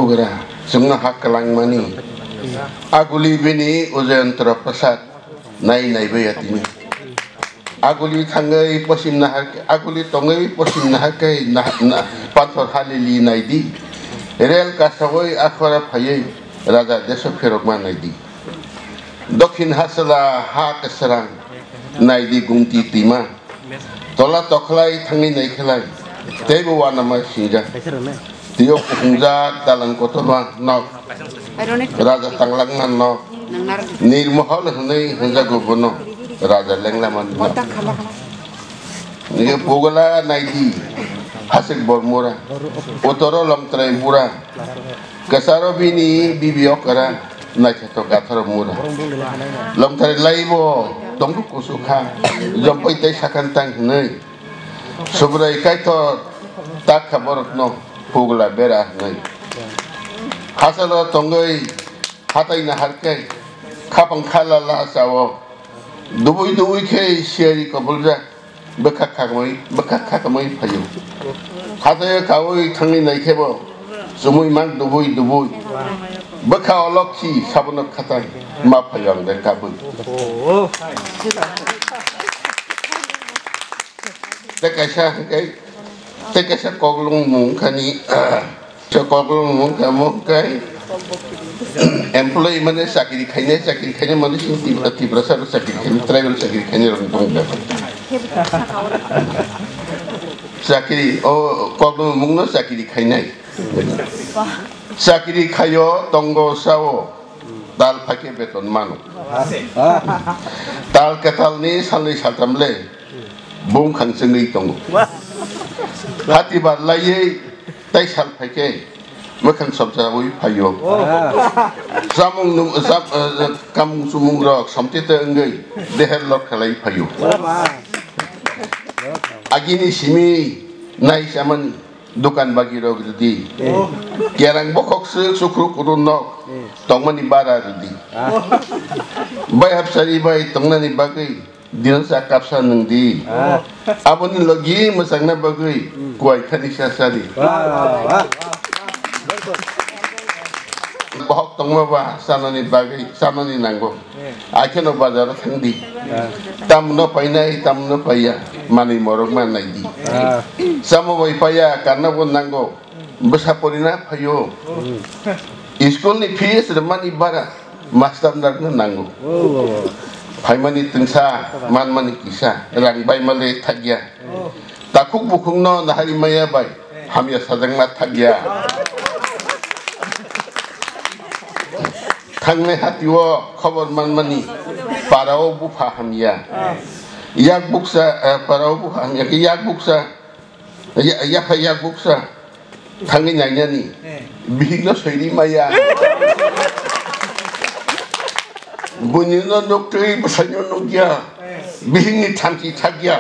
Ugara semua hak kelang mani aguli bini ujian terpesat nai bayatini aguli thangai posim nahar aguli tongai posim nahar kai na pathor halili naidi rel kasawai akhara phayai raja desho ferokman naidi dokhin hasala ha kasarang naidi gumti tima tola tokhlai thangai nai khelai teibo wanama sinja Tio kungja dalam kotoma nok raja tanglangan nok nirmohol hunai hunja gobono raja lenglaman nok ni pugala naidi hasik bormura utoro lam traibura kasaro bini bibiokara nachato gatharo mura lam trai laibo tongku kusuka jompai tai sakantang hunai subrai kaito tak kaborok no Pugla bera ngai hasalo tongai hatai na harkai khapang khala la sawo dubui ke sheri kabulja bekak khamai phayu hatai kawai thangi nai khebo sumui mang dubui bekha olokhi sabno khatai ma phayang de kabul Tekasa koglung mung kani koglung mung kamu kai employee mana sakit kayaknya mana sih tiba sakit kayaknya travel sakit kayaknya orang tunggu sakit koglung mung no sakit kayaknya sakit kayo tonggo sawo dal pakai beton manu dal ketal ni salai satamle bung kang sengi tonggo hati bar laye tai sal phake makan sabja oi phayo samung num kam sumung rok samte te ngai dehel lok khalai phayo agini simi nai saman dukan bagi rok di kerang bokok sukru kurun nok tongmani bara di bai hapsari bai tongnani bagai Dinan sa kapsa nang di. Abon ni lagi masang na bagay. Kuwai kanisya sari. Bahok tong ba sana ni bagay sana ni nanggo. Akin no bazar kang di. Tam no painay tam no paya mani morog man nai di. Samo boy paya karena bon nanggo. Besa porina payo. Iskul ni fees mani bara master na nanggo. Paimani tengsa man kisah rang bai male thagya takuk bukung no nahari maya bai hamya sadang ma thagya thangne hatiwo khobor mani parao bu fahamya yak buksa parao bu hamya ki yak buksa yak buksa thangne nyanya ni bihiglo soiri maya bunyi no dokter ibu sanyo nugya bihingi thamki thagya